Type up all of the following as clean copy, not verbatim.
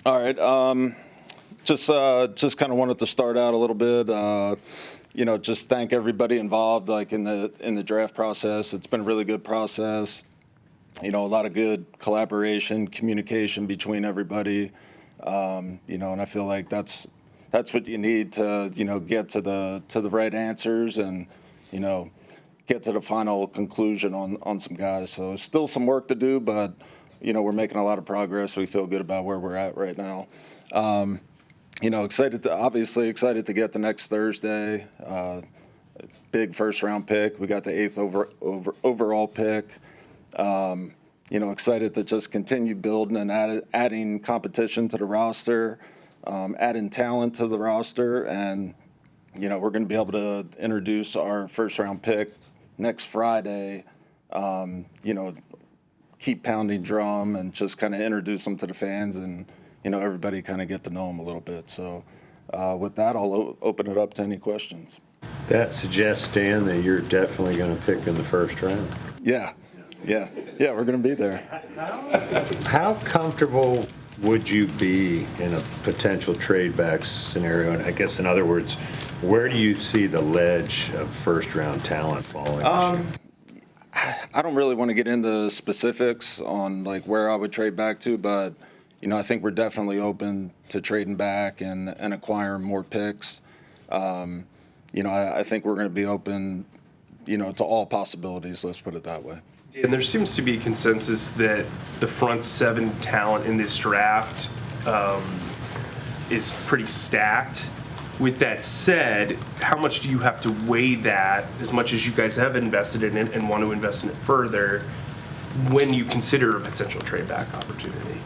All right. Just kind of wanted to start out a little bit. Just thank everybody involved, like in the draft process. It's been a really good process. A lot of good collaboration, communication between everybody. And I feel like that's what you need to get to the right answers and get to the final conclusion on some guys. So still some work to do, but we're making a lot of progress. We feel good about where we're at right now. Excited to get the next Thursday. Big first round pick. We got the 8th overall pick. Excited to just continue building and adding competition to the roster, adding talent to the roster, and we're going to be able to introduce our first round pick next Friday. Keep pounding drum and just kind of introduce them to the fans and everybody kind of get to know them a little bit. So with that, I'll open it up to any questions. That suggests, Dan, that you're definitely going to pick in the first round. Yeah, we're going to be there. How comfortable would you be in a potential trade-back scenario? And I guess, in other words, where do you see the ledge of first-round talent falling? I don't really want to get into specifics on like where I would trade back to, but I think we're definitely open to trading back and acquiring more picks. I think we're going to be open, to all possibilities. Let's put it that way. And there seems to be a consensus that the front seven talent in this draft is pretty stacked. With that said, how much do you have to weigh that, as much as you guys have invested in it and want to invest in it further, when you consider a potential trade back opportunity?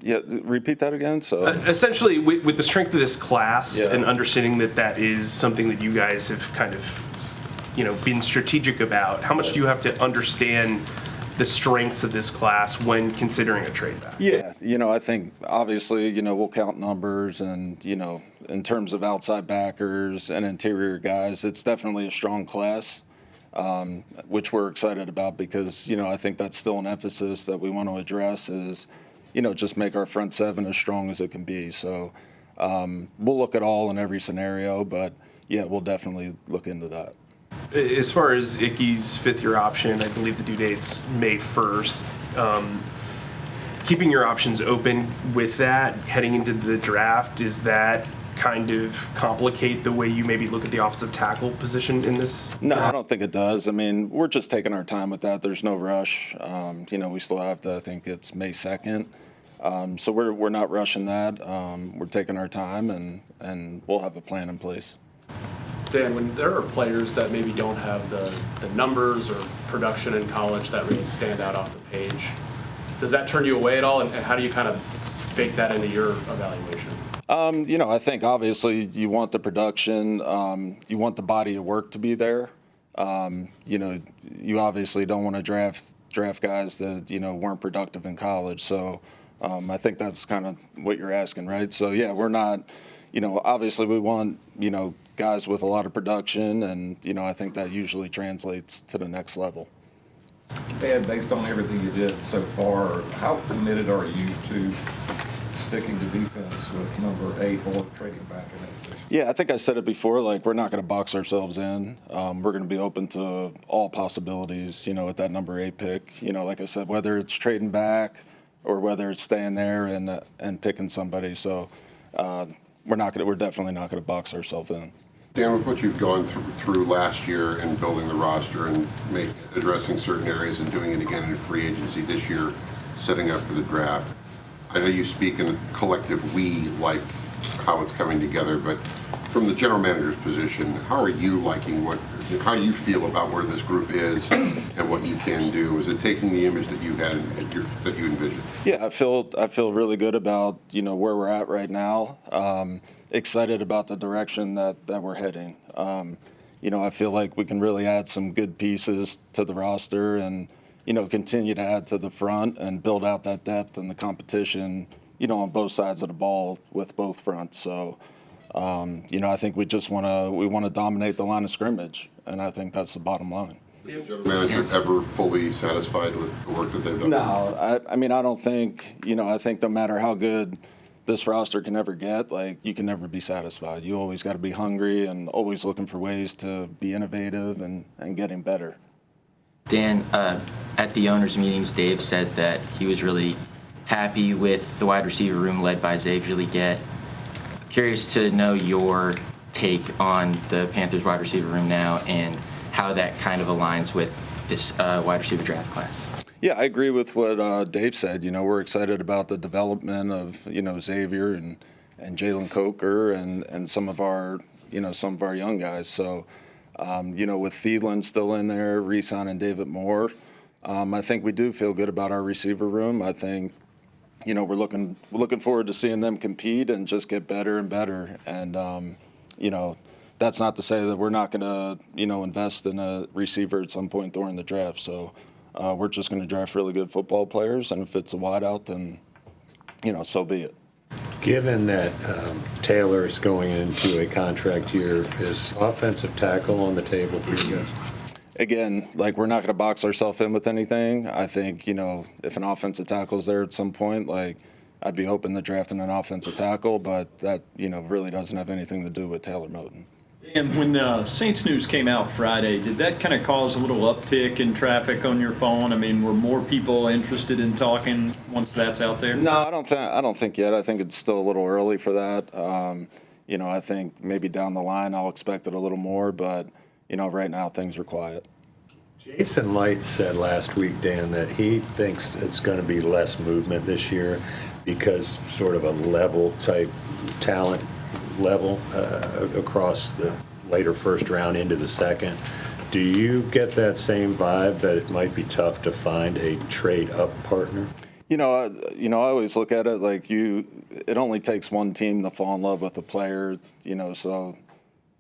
Yeah, repeat that again. So essentially, with the strength of this class and understanding that is something that you guys have kind of, been strategic about, how much do you have to understand the strengths of this class when considering a trade back? Yeah, I think obviously, we'll count numbers and, in terms of outside backers and interior guys, it's definitely a strong class, which we're excited about because, I think that's still an emphasis that we want to address is, just make our front seven as strong as it can be. So we'll look at all in every scenario, but yeah, we'll definitely look into that. As far as Ickey's fifth-year option, I believe the due date's May 1st. Keeping your options open with that heading into the draft, does that kind of complicate the way you maybe look at the offensive tackle position in this? No, I don't think it does. I mean, we're just taking our time with that. There's no rush. We still have to, I think it's May 2nd. So we're not rushing that. We're taking our time, and we'll have a plan in place. Dan, when there are players that maybe don't have the numbers or production in college that really stand out off the page, does that turn you away at all? And how do you kind of bake that into your evaluation? I think obviously you want the production, you want the body of work to be there. You obviously don't want to draft guys that, weren't productive in college. So I think that's kind of what you're asking, right? So, yeah, we're not, obviously we want, guys with a lot of production, and I think that usually translates to the next level. Dan, based on everything you did so far, how committed are you to sticking to defense with number 8 or trading back in that position? Yeah, I think I said it before. Like, we're not going to box ourselves in. We're going to be open to all possibilities. With that number 8 pick. Like I said, whether it's trading back or whether it's staying there and picking somebody. So we're definitely not going to box ourselves in. Dan, with what you've gone through last year in building the roster and addressing certain areas and doing it again in free agency this year, setting up for the draft, I know you speak in the collective we, like how it's coming together, but from the general manager's position, how are you liking how do you feel about where this group is and what you can do? Is it taking the image that you had that you envisioned? Yeah, I feel really good about where we're at right now. Excited about the direction that we're heading. I feel like we can really add some good pieces to the roster and continue to add to the front and build out that depth and the competition on both sides of the ball with both fronts. So I think we want to dominate the line of scrimmage, and I think that's the bottom line. Is the general manager ever fully satisfied with the work that they've done? No, I mean, I don't think, I think no matter how good this roster can ever get, like, you can never be satisfied. You always got to be hungry and always looking for ways to be innovative and getting better. Dan, at the owners' meetings, Dave said that he was really happy with the wide receiver room led by Xavier Legette. Curious to know your take on the Panthers wide receiver room now and how that kind of aligns with this wide receiver draft class. Yeah, I agree with what Dave said. We're excited about the development of, Xavier and Jaylen Walker and some of our young guys. So, with Thielen still in there, Reeson and David Moore, I think we do feel good about our receiver room. I think, we're looking forward to seeing them compete and just get better and better. And, that's not to say that we're not going to, invest in a receiver at some point during the draft. So we're just going to draft really good football players. And if it's a wideout, then, so be it. Given that Taylor's going into a contract year, is offensive tackle on the table for you guys? Again, like, we're not going to box ourselves in with anything. I think, if an offensive tackle's there at some point, like, I'd be open to drafting an offensive tackle, but that, really doesn't have anything to do with Taylor Moton. And when the Saints news came out Friday, did that kind of cause a little uptick in traffic on your phone? I mean, were more people interested in talking once that's out there? No, I don't think yet. I think it's still a little early for that. I think maybe down the line I'll expect it a little more, but right now things are quiet. Jason Light said last week, Dan, that he thinks it's going to be less movement this year because sort of a level type talent level across the later first round into the second. Do you get that same vibe that it might be tough to find a trade up partner? I always look at it like it only takes one team to fall in love with a player, so,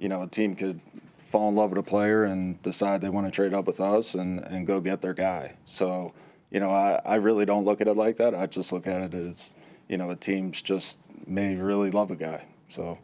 a team could fall in love with a player and decide they want to trade up with us and go get their guy. So, I really don't look at it like that. I just look at it as, a team's just may really love a guy. So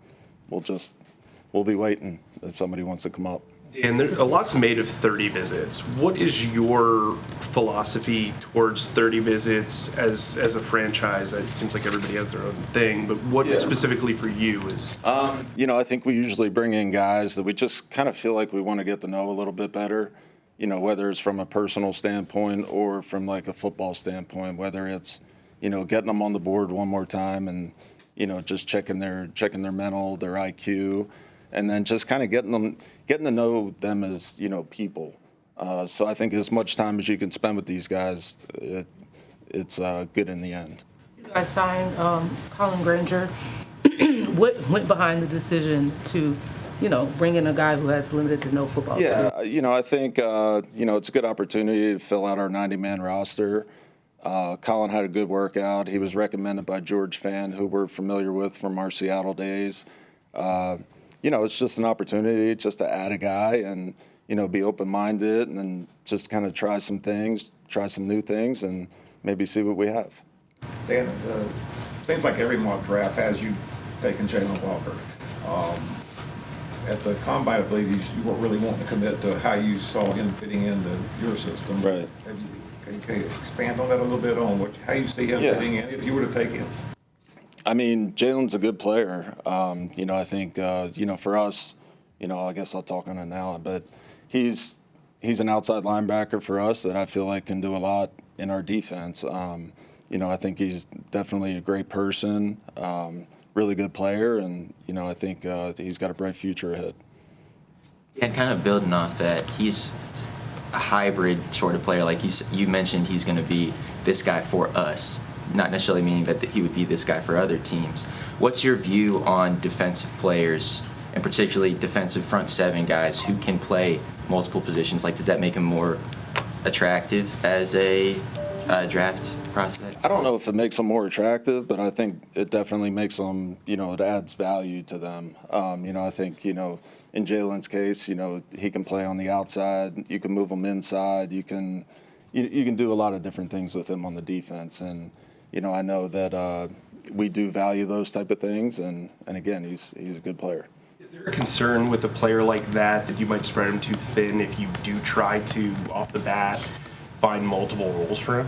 we'll be waiting if somebody wants to come up. Dan, a lot's made of 30 visits. What is your philosophy towards 30 visits as a franchise? It seems like everybody has their own thing, but what specifically for you is? I think we usually bring in guys that we just kind of feel like we want to get to know a little bit better, whether it's from a personal standpoint or from like a football standpoint, whether it's, getting them on the board one more time and, just checking their mental, their IQ, and then just kind of getting to know them as, people. So I think as much time as you can spend with these guys, it's good in the end. You guys signed Colin Granger. What went behind the decision to, bring in a guy who has limited to no football? Yeah, I think, it's a good opportunity to fill out our 90-man roster. Colin had a good workout. He was recommended by George Fan, who we're familiar with from our Seattle days. It's just an opportunity just to add a guy and, be open-minded and then just kind of try some new things, and maybe see what we have. Dan, seems like every mock draft has you taking Jaylen Walker. At the combine, I believe you weren't really wanting to commit to how you saw him fitting into your system. Right. Can you expand on that a little bit on how you see him fitting in if you were to take him? I mean, Jalen's a good player. I think, for us, I guess I'll talk on it now, but he's an outside linebacker for us that I feel like can do a lot in our defense. I think he's definitely a great person, really good player, and, I think he's got a bright future ahead. And kind of building off that, he's a hybrid sort of player. Like you mentioned, he's going to be this guy for us, not necessarily meaning that he would be this guy for other teams. What's your view on defensive players, and particularly defensive front seven guys who can play multiple positions? Like, does that make him more attractive as a draft prospect? I don't know if it makes them more attractive, but I think it definitely makes them, it adds value to them. I think, in Jalen's case, he can play on the outside. You can move him inside. You can do a lot of different things with him on the defense. And, I know that we do value those type of things. And again, he's a good player. Is there a concern with a player like that you might spread him too thin if you do try to, off the bat, find multiple roles for him?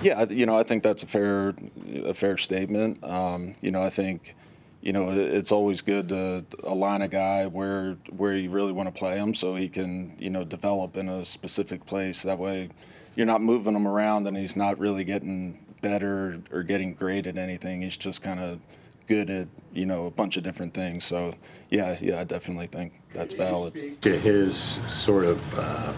Yeah, I think that's a fair statement. I think, it's always good to align a guy where you really want to play him so he can, develop in a specific place. That way you're not moving him around and he's not really getting better or getting great at anything. He's just kind of good at, a bunch of different things. So, yeah, I definitely think that's valid. To his sort of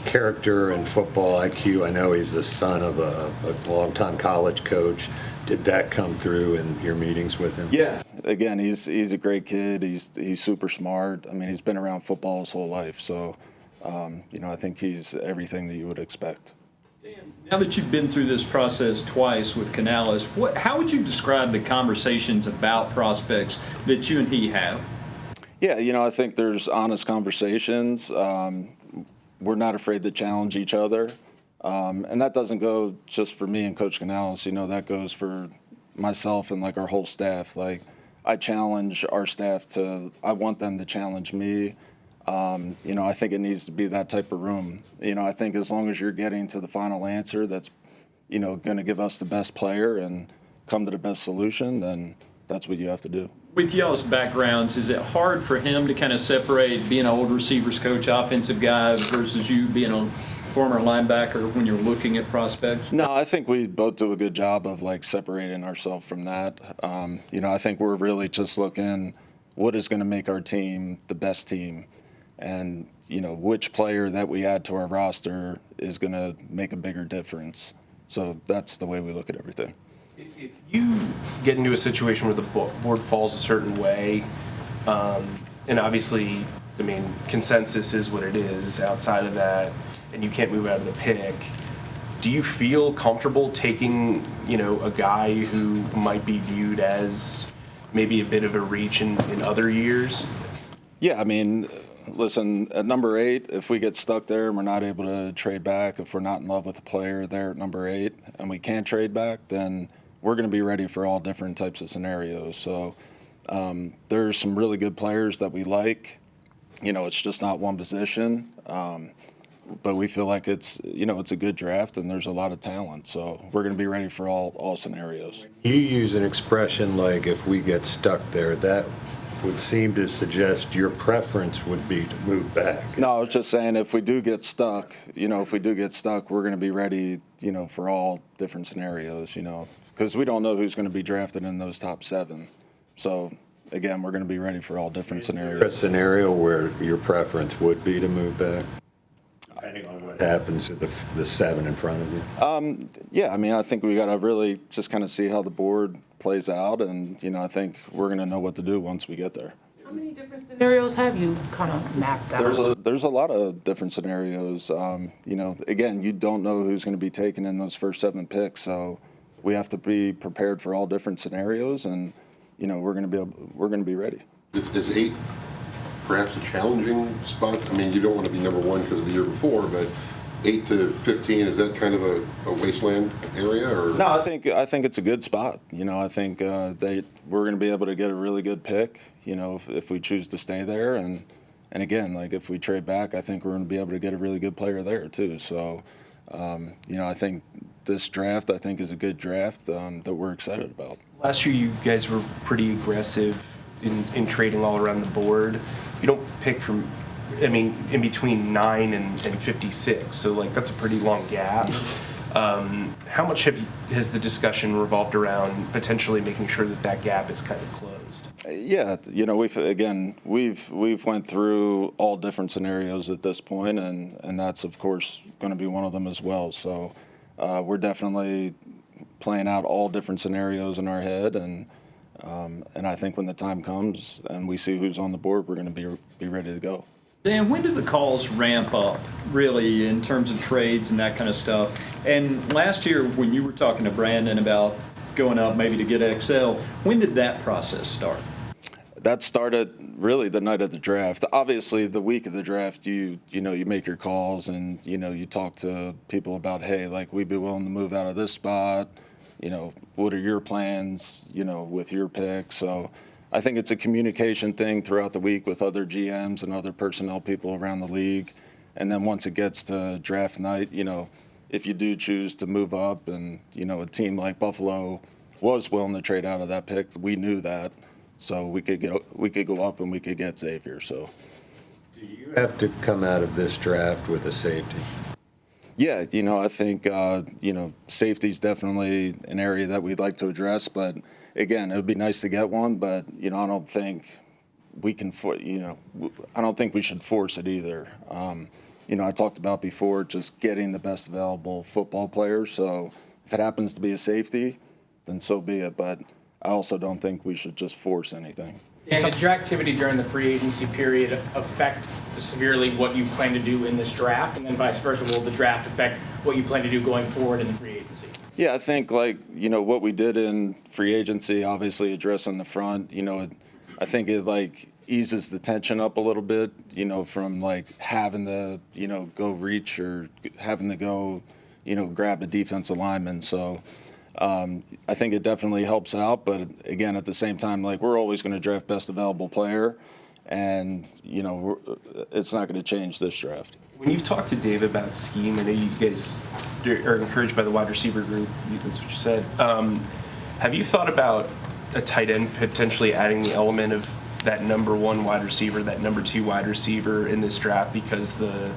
character and football IQ, I know he's the son of a longtime college coach. Did that come through in your meetings with him? Yeah. Again, he's a great kid. He's super smart. I mean, he's been around football his whole life. So, I think he's everything that you would expect. Dan, now that you've been through this process twice with Canales, how would you describe the conversations about prospects that you and he have? Yeah, I think there's honest conversations. We're not afraid to challenge each other. And that doesn't go just for me and Coach Canales. That goes for myself and, our whole staff. I challenge our staff I want them to challenge me. I think it needs to be that type of room. I think as long as you're getting to the final answer that's, going to give us the best player and come to the best solution, then that's what you have to do. With y'all's backgrounds, is it hard for him to kind of separate being an old receivers coach, offensive guy, versus you being a former linebacker when you're looking at prospects? No, I think we both do a good job of separating ourselves from that. I think we're really just looking what is going to make our team the best team. And, which player that we add to our roster is going to make a bigger difference. So that's the way we look at everything. If you get into a situation where the board falls a certain way, and obviously, consensus is what it is outside of that, and you can't move out of the pick, do you feel comfortable taking, a guy who might be viewed as maybe a bit of a reach in other years? Yeah, listen, at number 8, if we get stuck there and we're not able to trade back, if we're not in love with the player there at number 8 and we can't trade back, then we're going to be ready for all different types of scenarios. So there's some really good players that we like. It's just not one position. But we feel like it's a good draft and there's a lot of talent. So we're going to be ready for all scenarios. You use an expression like if we get stuck there, that would seem to suggest your preference would be to move back. No, I was just saying if we do get stuck, we're going to be ready, for all different scenarios, because we don't know who's going to be drafted in those top 7. So, again, we're going to be ready for all different scenarios. A scenario where your preference would be to move back? Depending on what happens to the 7 in front of you? Yeah, I think we got to really just kind of see how the board plays out, and, I think we're going to know what to do once we get there. How many different scenarios have you kind of mapped out? There's a lot of different scenarios. Again, you don't know who's going to be taken in those first 7 picks, so we have to be prepared for all different scenarios, and we're going to be ready. Is 8 perhaps a challenging spot? You don't want to be number 1 because of the year before, but 8 to 15, is that kind of a wasteland area? Or no, I think it's a good spot. I think we're going to be able to get a really good pick. If we choose to stay there, and again, if we trade back, I think we're going to be able to get a really good player there too. So, I think this draft is a good draft that we're excited about. Last year, you guys were pretty aggressive in trading all around the board. You don't pick from, in between 9 and 56, so that's a pretty long gap. How much has the discussion revolved around potentially making sure that gap is kind of closed? Yeah, we've went through all different scenarios at this point, and that's of course going to be one of them as well. So we're definitely playing out all different scenarios in our head, and I think when the time comes and we see who's on the board, we're going to be ready to go. Dan, when do the calls ramp up, really, in terms of trades and that kind of stuff? And last year, when you were talking to Brandon about going up maybe to get XL, when did that process start? That started really the night of the draft. Obviously, the week of the draft, you make your calls and, you talk to people about, hey, we'd be willing to move out of this spot. What are your plans, with your pick? So I think it's a communication thing throughout the week with other GMs and other personnel people around the league. And then once it gets to draft night, if you do choose to move up and, a team like Buffalo was willing to trade out of that pick, we knew that. So we could go up and we could get Xavier. So Do you have to come out of this draft with a safety? yeah, I think safety is definitely an area that we'd like to address. But again, it would be nice to get one. But I don't think we can. I don't think we should force it either. I talked about before just getting the best available football players. So if it happens to be a safety, then so be it. But I also don't think we should just force anything. And did your activity during the free agency period affect severely what you plan to do in this draft? And then vice versa, will the draft affect what you plan to do going forward in the free agency? Yeah, I think what we did in free agency, obviously addressing the front, I think it eases the tension up a little bit, from having to, go reach or having to go, grab a defensive lineman. So I think it definitely helps out. But again, at the same time, we're always going to draft best available player. And, it's not going to change this draft. When you've talked to Dave about scheme, I know you guys are encouraged by the wide receiver group. That's what you said. Have you thought about a tight end potentially adding the element of that number one wide receiver, that number two wide receiver in this draft because the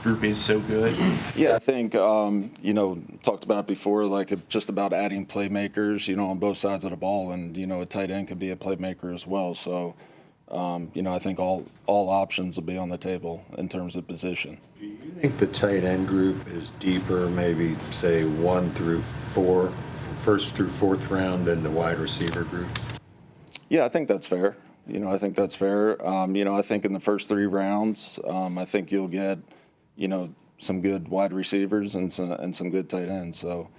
group is so good? Yeah, I think, talked about it before, just about adding playmakers, on both sides of the ball. And, a tight end could be a playmaker as well. So, I think all options will be on the table in terms of position. Do you think the tight end group is deeper, maybe say 1 through 4, first through fourth round, than the wide receiver group? Yeah, I think that's fair. I think that's fair. I think in the first 3 rounds, I think you'll get, some good wide receivers and some good tight ends. So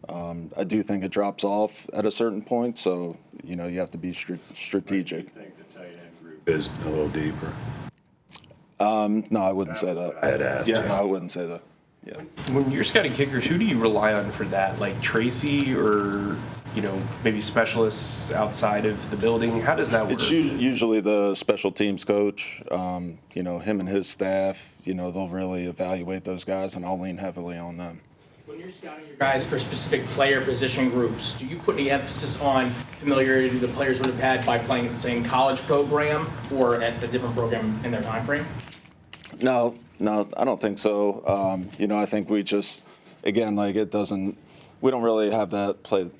I do think it drops off at a certain point. So, you have to be strategic. Do you think the tight end group is a little deeper? No, I wouldn't say that. I had asked. Yeah, no, I wouldn't say that. Yeah. When you're scouting kickers, who do you rely on for that? Like Tracy or, maybe specialists outside of the building? How does that work? It's usually the special teams coach. Him and his staff, they'll really evaluate those guys, and I'll lean heavily on them. When you're scouting your guys for specific player position groups, do you put any emphasis on familiarity the players would have had by playing at the same college program or at a different program in their time frame? No, I don't think so. I think we just, again, we don't really have that play.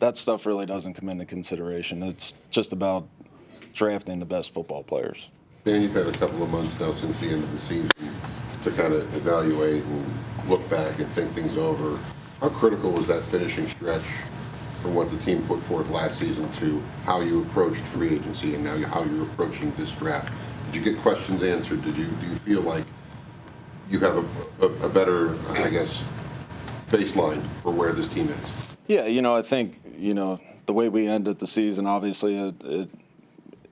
That stuff really doesn't come into consideration. It's just about drafting the best football players. Dan, you've had a couple of months now since the end of the season to kind of evaluate and look back and think things over. How critical was that finishing stretch from what the team put forth last season to how you approached free agency and now how you're approaching this draft? Did you get questions answered? Do you feel like you have a better, baseline for where this team is? Yeah, I think, the way we ended the season, obviously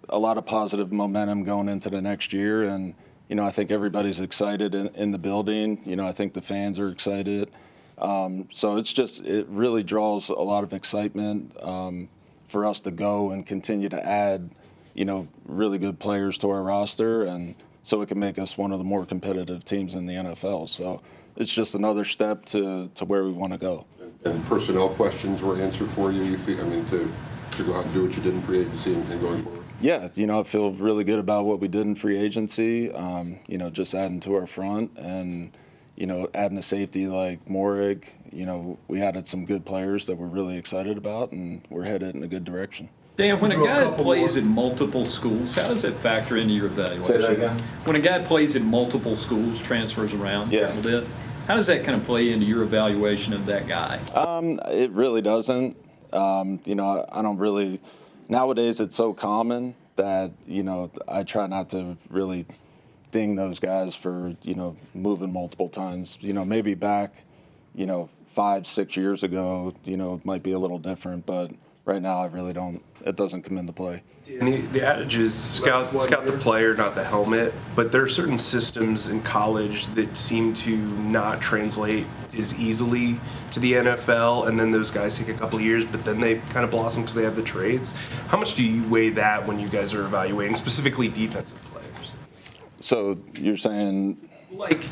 a lot of positive momentum going into the next year. And, I think everybody's excited in the building. I think the fans are excited. So it really draws a lot of excitement for us to go and continue to add, really good players to our roster. And so it can make us one of the more competitive teams in the NFL. So it's just another step to where we want to go. And personnel questions were answered for you, to go out and do what you did in free agency and going forward? Yeah, I feel really good about what we did in free agency, just adding to our front and, adding a safety like Morig. We added some good players that we're really excited about, and we're headed in a good direction. Dan, when a guy plays at multiple schools, how does that factor into your evaluation? Say that again? When a guy plays at multiple schools, transfers around a little bit, how does that kind of play into your evaluation of that guy? It really doesn't. I don't really. Nowadays, it's so common that, I try not to really ding those guys for, moving multiple times. Maybe back, 5-6 years ago, it might be a little different. But right now, I really don't. It doesn't come into play. And the adage is scout the player, not the helmet. But there are certain systems in college that seem to not translate as easily to the NFL, and then those guys take a couple of years, but then they kind of blossom because they have the trades. How much do you weigh that when you guys are evaluating specifically defensive players? So you're saying, Like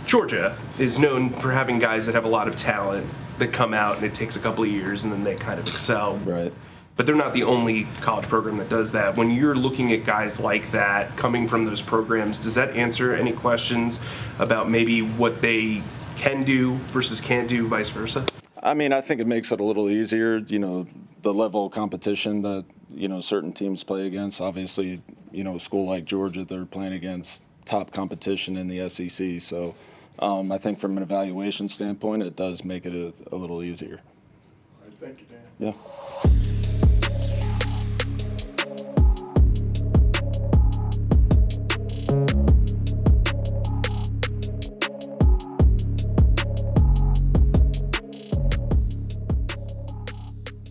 Georgia is known for having guys that have a lot of talent that come out and it takes a couple of years and then they kind of excel. right? But they're not the only college program that does that. When you're looking at guys like that coming from those programs, does that answer any questions about maybe what they can do versus can't do, vice versa? I mean, I think it makes it a little easier, the level of competition that, certain teams play against. Obviously, a school like Georgia, they're playing against top competition in the SEC. So I think from an evaluation standpoint, it does make it a little easier. All right, thank you, Dan. Yeah.